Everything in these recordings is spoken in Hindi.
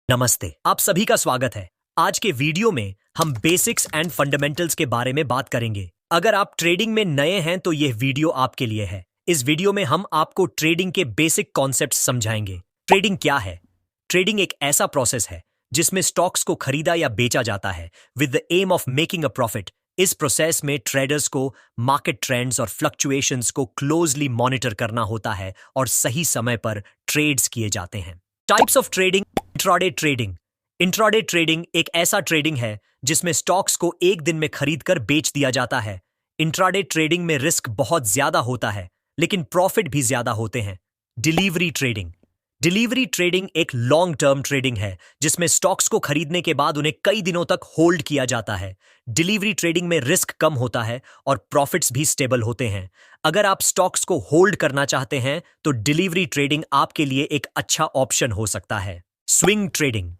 नमस्ते, आप सभी का स्वागत है। आज के वीडियो में हम बेसिक्स एंड फंडामेंटल्स के बारे में बात करेंगे। अगर आप ट्रेडिंग में नए हैं तो यह वीडियो आपके लिए है। इस वीडियो में हम आपको ट्रेडिंग के बेसिक कॉन्सेप्ट्स समझाएंगे। ट्रेडिंग क्या है? ट्रेडिंग एक ऐसा प्रोसेस है जिसमें स्टॉक्स को खरीदा या बेचा जाता है with the aim of making a profit. इस प्रोसेस में ट्रेडर्स को मार्केट ट्रेंड्स और फ्लक्चुएशंस को क्लोजली मॉनिटर करना होता है और सही समय पर ट्रेड्स किए जाते हैं। Types of trading. Intraday trading. Intraday trading एक ऐसा ट्रेडिंग है जिसमें स्टॉक्स को एक दिन में खरीदकर बेच दिया जाता है। इंट्राडे ट्रेडिंग में रिस्क बहुत ज्यादा होता है लेकिन प्रॉफिट भी ज्यादा होते हैं। Delivery trading. डिलीवरी ट्रेडिंग एक लॉन्ग टर्म ट्रेडिंग है जिसमें स्टॉक्स को खरीदने के बाद उन्हें कई दिनों तक होल्ड किया जाता है। डिलीवरी ट्रेडिंग में रिस्क कम होता है और प्रॉफिट्स भी स्टेबल होते हैं। अगर आप स्टॉक्स को होल्ड करना चाहते हैं तो डिलीवरी ट्रेडिंग आपके लिए एक अच्छा ऑप्शन हो सकता है। Swing trading.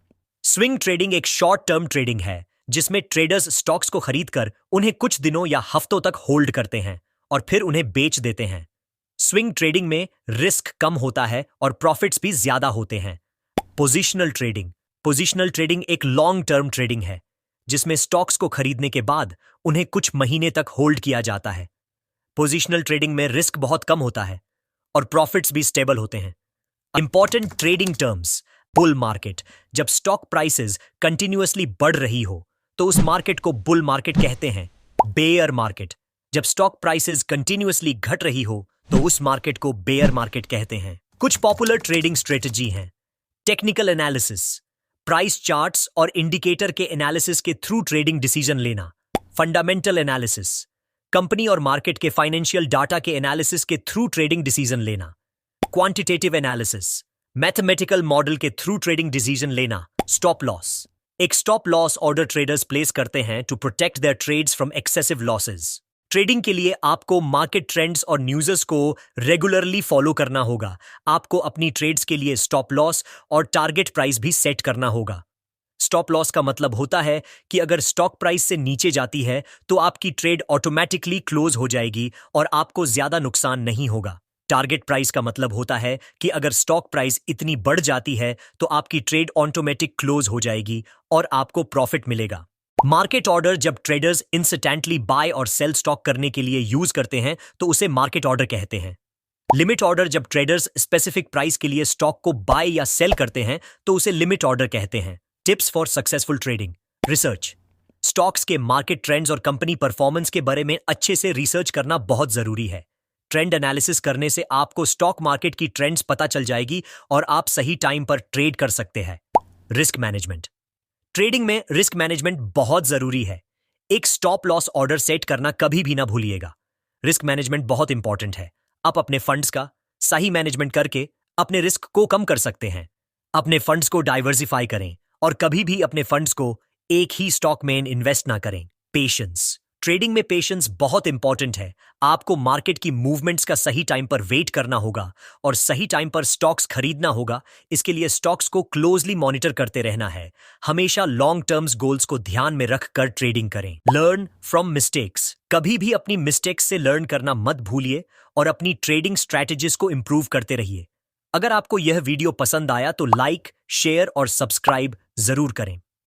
स्विंग ट्रेडिंग एक शॉर्ट टर्म ट्रेडिंग है जिसमें ट्रेडर्स स्टॉक्स को खरीदकर उन्हें कुछ दिनों या हफ्तों तक होल्ड करते हैं और फिर उन्हें बेच देते हैं। स्विंग ट्रेडिंग में रिस्क कम होता है और प्रॉफिट्स भी ज्यादा होते हैं। Positional trading. पोजिशनल ट्रेडिंग एक लॉन्ग टर्म ट्रेडिंग है जिसमें स्टॉक्स को खरीदने के बाद उन्हें कुछ महीने तक होल्ड किया जाता है। पोजिशनल ट्रेडिंग में रिस्क बहुत कम होता है और प्रॉफिट्स भी स्टेबल होते हैं। Important trading terms. Bull market. जब स्टॉक प्राइसेस कंटिन्यूअसली बढ़ रही हो तो उस मार्केट को बुल मार्केट कहते हैं। Bear market. जब स्टॉक प्राइसेस कंटिन्यूअसली घट रही हो तो उस मार्केट को बेयर मार्केट कहते हैं। कुछ पॉपुलर ट्रेडिंग स्ट्रेटजी हैं। Technical analysis. प्राइस चार्ट्स और इंडिकेटर के एनालिसिस के थ्रू ट्रेडिंग डिसीजन लेना। Fundamental analysis. कंपनी और मार्केट के फाइनेंशियल डाटा के एनालिसिस के थ्रू ट्रेडिंग डिसीजन लेना। Quantitative analysis. मैथमेटिकल मॉडल के थ्रू ट्रेडिंग डिसीजन लेना। Stop loss. एक stop loss order traders place करते हैं to protect their trades from excessive losses. Trading के लिए आपको मार्केट ट्रेंड्स और न्यूज़ेस को रेगुलरली फॉलो करना होगा। आपको अपनी ट्रेड्स के लिए स्टॉप लॉस और टारगेट प्राइस भी सेट करना होगा। स्टॉप लॉस का मतलब होता है कि अगर स्टॉक प्राइस से नीचे जाती है तो आपकी ट्रेड ऑटोमेटिकली क्लोज हो जाएगी और आपको ज्यादा नुकसान नहीं होगा। टारगेट प्राइस का मतलब होता है कि अगर स्टॉक प्राइस इतनी बढ़ जाती है तो आपकी ट्रेड ऑटोमेटिक क्लोज हो जाएगी और आपको प्रॉफिट मिलेगा। मार्केट ऑर्डर जब ट्रेडर्स इंस्टेंटली बाय और सेल स्टॉक करने के लिए यूज करते हैं तो उसे मार्केट ऑर्डर कहते हैं। लिमिट ऑर्डर जब ट्रेडर्स स्पेसिफिक प्राइस के लिए स्टॉक को बाय या सेल करते हैं तो उसे लिमिट ऑर्डर कहते हैं। Tips for successful trading. Research. Stocks के मार्केट ट्रेंड्स और कंपनी परफॉर्मेंस के बारे में अच्छे से रिसर्च करना बहुत जरूरी है। ट्रेंड एनालिसिस करने से आपको स्टॉक मार्केट की ट्रेंड्स पता चल जाएगी और आप सही टाइम पर ट्रेड कर सकते हैं। Risk management. ट्रेडिंग में रिस्क मैनेजमेंट बहुत जरूरी है। एक स्टॉप लॉस ऑर्डर सेट करना कभी भी ना भूलिएगा। रिस्क मैनेजमेंट बहुत इंपॉर्टेंट है। आप अपने फंड्स का सही मैनेजमेंट करके अपने रिस्क को कम कर सकते हैं। अपने फंड्स को डाइवर्सिफाई करें और कभी भी अपने फंड्स को एक ही स्टॉक में इन्वेस्ट ना करें। पेशेंस। ट्रेडिंग में पेशेंस बहुत इंपॉर्टेंट है। आपको मार्केट की मूवमेंट्स का सही टाइम पर वेट करना होगा और सही टाइम पर स्टॉक्स खरीदना होगा। इसके लिए स्टॉक्स को क्लोजली मॉनिटर करते रहना है। हमेशा लॉन्ग टर्म्स गोल्स को ध्यान में रखकर ट्रेडिंग करें। Learn from mistakes. कभी भी अपनी मिस्टेक्स से लर्न करना मत भूलिए और अपनी ट्रेडिंग स्ट्रैटेजीज को इंप्रूव करते रहिए। अगर आपको यह वीडियो पसंद आया तो लाइक, शेयर और सब्सक्राइब जरूर करें।